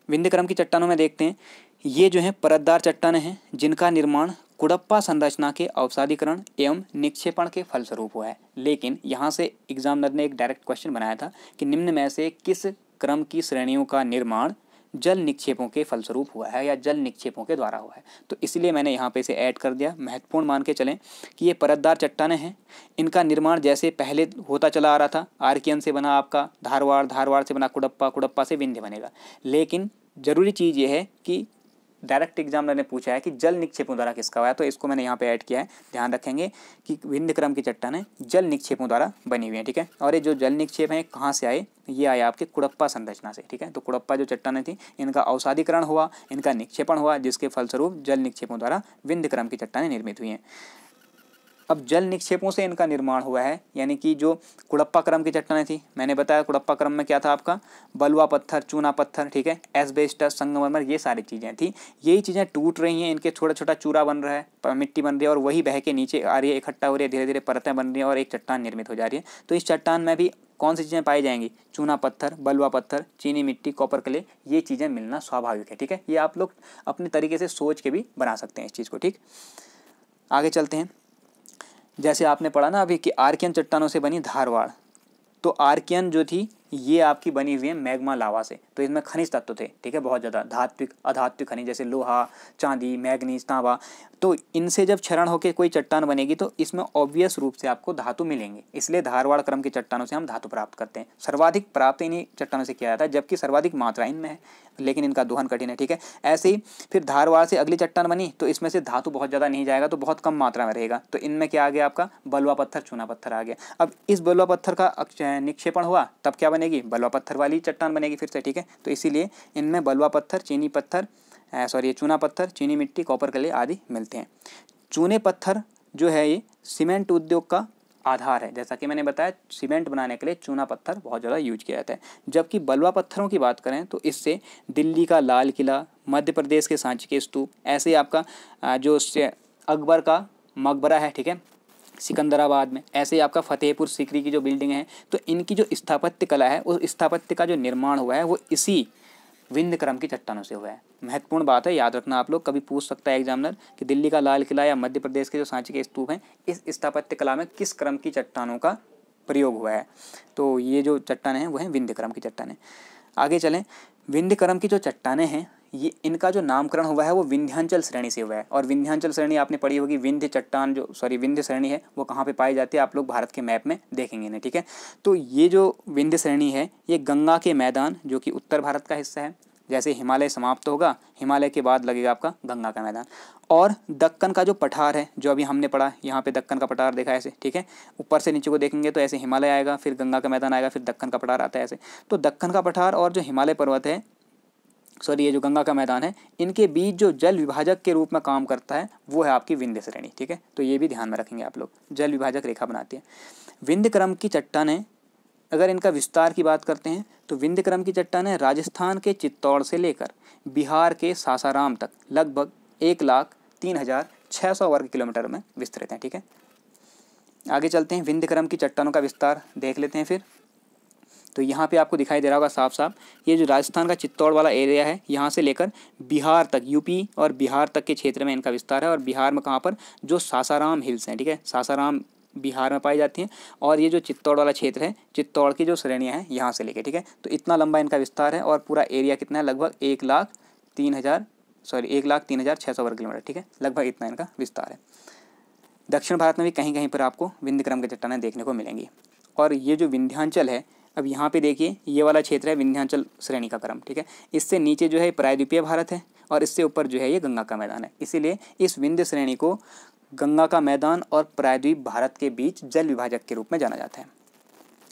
विंध्य क्रम की चट्टानों में देखते हैं, ये जो है परतदार चट्टानें हैं जिनका निर्माण कुड़प्पा संरचना के अवसादीकरण एवं निक्षेपण के फलस्वरूप हुआ है। लेकिन यहाँ से एग्जामिनर ने एक डायरेक्ट क्वेश्चन बनाया था कि निम्न में से किस क्रम की श्रेणियों का निर्माण जल निक्षेपों के फलस्वरूप हुआ है या जल निक्षेपों के द्वारा हुआ है, तो इसलिए मैंने यहाँ पे इसे ऐड कर दिया। महत्वपूर्ण मान के चलें कि ये परतदार चट्टानें हैं, इनका निर्माण जैसे पहले होता चला आ रहा था, आर्कियन से बना आपका धारवाड़, धारवाड़ से बना कुड़प्पा, कुड़प्पा से विंध्य बनेगा। लेकिन ज़रूरी चीज़ ये है कि डायरेक्ट एग्जामिनर ने पूछा है कि जल निक्षेपों द्वारा किसका हुआ है, तो इसको मैंने यहाँ पे ऐड किया है। ध्यान रखेंगे कि विंध्य क्रम की चट्टानें जल निक्षेपों द्वारा बनी हुई हैं। ठीक है, और ये जो जल निक्षेप हैं कहाँ से आए, ये आए आपके कुड़प्पा संरचना से। ठीक है, तो कुड़प्पा जो चट्टानें थी इनका अवसादीकरण हुआ, इनका निक्षेपण हुआ, जिसके फलस्वरूप जल निक्षेपों द्वारा विंध्य क्रम की चट्टानें निर्मित हुई हैं। अब जल निक्षेपों से इनका निर्माण हुआ है, यानी कि जो कुड़प्पा क्रम की चट्टानें थी, मैंने बताया कुड़प्पा क्रम में क्या था आपका, बलुआ पत्थर, चूना पत्थर, ठीक है, एस्बेस्टस, संगमरमर, ये सारी चीज़ें थी। यही चीज़ें टूट रही हैं, इनके छोटा छोटा चूरा बन रहा है, मिट्टी बन रही है, और वही बह के नीचे आ रही है, इकट्ठा हो रही है, धीरे धीरे परतें बन रही हैं और एक चट्टान निर्मित हो जा रही है। तो इस चट्टान में भी कौन सी चीज़ें पाई जाएंगी, चूना पत्थर, बलुआ पत्थर, चीनी मिट्टी, कॉपर क्ले, ये चीज़ें मिलना स्वाभाविक है। ठीक है, ये आप लोग अपने तरीके से सोच के भी बना सकते हैं इस चीज़ को। ठीक, आगे चलते हैं। जैसे आपने पढ़ा ना अभी कि आर्कियन चट्टानों से बनी धारवाड़, तो आर्कियन जो थी ये आपकी बनी हुई है मैग्मा लावा से, तो इसमें खनिज तत्व थे। ठीक है, बहुत ज़्यादा धात्विक अधात्विक खनिज जैसे लोहा, चांदी, मैग्नीज, तांबा, तो इनसे जब क्षरण होकर कोई चट्टान बनेगी तो इसमें ऑब्वियस रूप से आपको धातु मिलेंगे, इसलिए धारवाड़ क्रम की चट्टानों से हम धातु प्राप्त करते हैं। सर्वाधिक प्राप्त इन्हीं चट्टानों से किया जाता है, जबकि सर्वाधिक मात्रा इनमें है, लेकिन इनका दोहन कठिन है। ठीक है, ऐसे ही फिर धारवाड़ से अगली चट्टान बनी तो इसमें से धातु बहुत ज़्यादा नहीं जाएगा, तो बहुत कम मात्रा में रहेगा, तो इनमें क्या आ गया आपका, बलुआ पत्थर, चूना पत्थर आ गया। अब इस बलुआ पत्थर का निक्षेपण हुआ तब क्या बनेगी, बलुआ पत्थर वाली चट्टान बनेगी फिर से। ठीक है, तो इसीलिए इनमें बलुआ पत्थर, चीनी पत्थर, चूना पत्थर, चीनी मिट्टी, कॉपर क्ले आदि मिलते हैं। चूने पत्थर जो है ये सीमेंट उद्योग का आधार है। जैसा कि मैंने बताया सीमेंट बनाने के लिए चूना पत्थर बहुत ज़्यादा यूज किया जाता है। जबकि बलुआ पत्थरों की बात करें तो इससे दिल्ली का लाल किला, मध्य प्रदेश के सांची के स्तूप, ऐसे आपका जो अकबर का मकबरा है, ठीक है, सिकंदराबाद में, ऐसे ही आपका फतेहपुर सीकरी की जो बिल्डिंग है, तो इनकी जो स्थापत्य कला है, उस स्थापत्य का जो निर्माण हुआ है वो इसी विंध्य क्रम की चट्टानों से हुआ है। महत्वपूर्ण बात है, याद रखना आप लोग, कभी पूछ सकता है एग्जामिनर कि दिल्ली का लाल किला या मध्य प्रदेश के जो सांची के स्तूप हैं, इस स्थापत्य कला में किस क्रम की चट्टानों का प्रयोग हुआ है। तो ये जो चट्टानें हैं वो हैं विंध्य क्रम की चट्टानें। आगे चलें, विंध्य क्रम की जो चट्टानें हैं ये इनका जो नामकरण हुआ है वो विंध्याचल श्रेणी से हुआ है। और विंध्याचल श्रेणी आपने पढ़ी होगी, विंध्य चट्टान विंध्य श्रेणी है वो कहाँ पे पाई जाती है, आप लोग भारत के मैप में देखेंगे इन्हें, ठीक है। तो ये जो विंध्य श्रेणी है ये गंगा के मैदान, जो कि उत्तर भारत का हिस्सा है, जैसे हिमालय समाप्त होगा, हिमालय के बाद लगेगा आपका गंगा का मैदान, और दक्कन का जो पठार है जो अभी हमने पढ़ा, यहाँ पे दक्कन का पठार देखा ऐसे, ठीक है, ऊपर से नीचे को देखेंगे तो ऐसे हिमालय आएगा, फिर गंगा का मैदान आएगा, फिर दक्कन का पठार आता है ऐसे। तो दक्कन का पठार और जो हिमालय पर्वत है, ये जो गंगा का मैदान है, इनके बीच जो जल विभाजक के रूप में काम करता है वो है आपकी विंध्य श्रेणी, ठीक है। तो ये भी ध्यान में रखेंगे आप लोग, जल विभाजक रेखा बनाती है। विंध्य क्रम की चट्टानें, अगर इनका विस्तार की बात करते हैं तो विंध्य क्रम की चट्टानें राजस्थान के चित्तौड़ से लेकर बिहार के सासाराम तक लगभग 1,03,600 वर्ग किलोमीटर में विस्तृत हैं, ठीक है। आगे चलते हैं, विंध्य क्रम की चट्टानों का विस्तार देख लेते हैं फिर। तो यहाँ पे आपको दिखाई दे रहा होगा साफ साफ, ये जो राजस्थान का चित्तौड़ वाला एरिया है, यहाँ से लेकर बिहार तक, यूपी और बिहार तक के क्षेत्र में इनका विस्तार है। और बिहार में कहाँ पर, जो सासाराम हिल्स हैं, ठीक है, सासाराम बिहार में पाई जाती हैं। और ये जो चित्तौड़ वाला क्षेत्र है, चित्तौड़ की जो श्रेणियाँ हैं यहाँ से लेके, ठीक है। तो इतना लंबा इनका विस्तार है और पूरा एरिया कितना है, लगभग 1,03,600 वर्ग किलोमीटर, ठीक है, लगभग इतना इनका विस्तार है। दक्षिण भारत में भी कहीं कहीं पर आपको विंध्य क्रम की चट्टानें देखने को मिलेंगी। और ये जो विंध्याचल है, अब यहाँ पे देखिए ये वाला क्षेत्र है विंध्याचल श्रेणी का क्रम, ठीक है। इससे नीचे जो है प्रायद्वीपीय भारत है और इससे ऊपर जो है ये गंगा का मैदान है। इसीलिए इस विंध्य श्रेणी को गंगा का मैदान और प्रायद्वीप भारत के बीच जल विभाजक के रूप में जाना जाता है।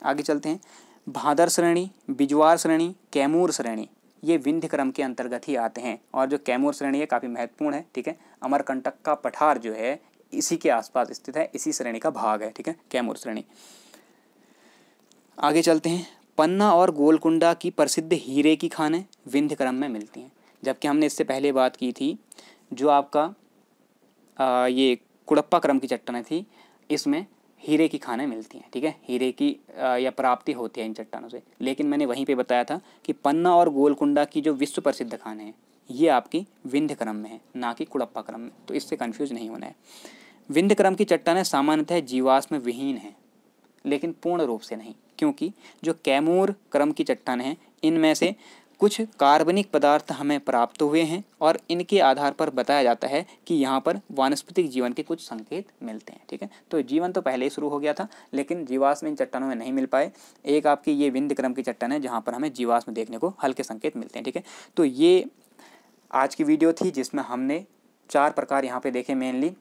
आगे चलते हैं, भादर श्रेणी, बिजवार श्रेणी, कैमूर श्रेणी, ये विंध्य क्रम के अंतर्गत ही आते हैं। और जो कैमूर श्रेणी है काफ़ी महत्वपूर्ण है, ठीक है। अमरकंटक का पठार जो है इसी के आसपास स्थित है, इसी श्रेणी का भाग है, ठीक है, कैमूर श्रेणी। आगे चलते हैं, पन्ना और गोलकुंडा की प्रसिद्ध हीरे की खानें विंध्य क्रम में मिलती हैं। जबकि हमने इससे पहले बात की थी जो आपका ये कुड़प्पा क्रम की चट्टानें थी, इसमें हीरे की खानें मिलती हैं, ठीक है, हीरे की या प्राप्ति होती है इन चट्टानों से। लेकिन मैंने वहीं पे बताया था कि पन्ना और गोलकुंडा की जो विश्व प्रसिद्ध खानें हैं ये आपकी विंध्य क्रम में है, ना कि कुड़प्पा क्रम में, तो इससे कन्फ्यूज नहीं होना है। विंध्य क्रम की चट्टानें सामान्यतः जीवाश्म विहीन हैं, लेकिन पूर्ण रूप से नहीं, क्योंकि जो कैमूर क्रम की चट्टानें हैं इनमें से कुछ कार्बनिक पदार्थ हमें प्राप्त हुए हैं और इनके आधार पर बताया जाता है कि यहाँ पर वानस्पतिक जीवन के कुछ संकेत मिलते हैं, ठीक है। तो जीवन तो पहले ही शुरू हो गया था, लेकिन जीवाश्म इन चट्टानों में नहीं मिल पाए। एक आपकी ये विंध्य क्रम की चट्टान है जहाँ पर हमें जीवाश्म देखने को हल्के संकेत मिलते हैं, ठीक है। तो ये आज की वीडियो थी जिसमें हमने 4 प्रकार यहाँ पे देखे, मेनली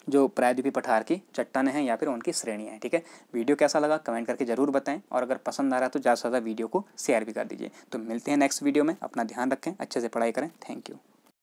जो प्रायद्वीपीय पठार की चट्टानें हैं या फिर उनकी श्रेणियाँ हैं, ठीक है। वीडियो कैसा लगा कमेंट करके ज़रूर बताएं, और अगर पसंद आ रहा है तो ज़्यादा से ज़्यादा वीडियो को शेयर भी कर दीजिए। तो मिलते हैं नेक्स्ट वीडियो में, अपना ध्यान रखें, अच्छे से पढ़ाई करें, थैंक यू।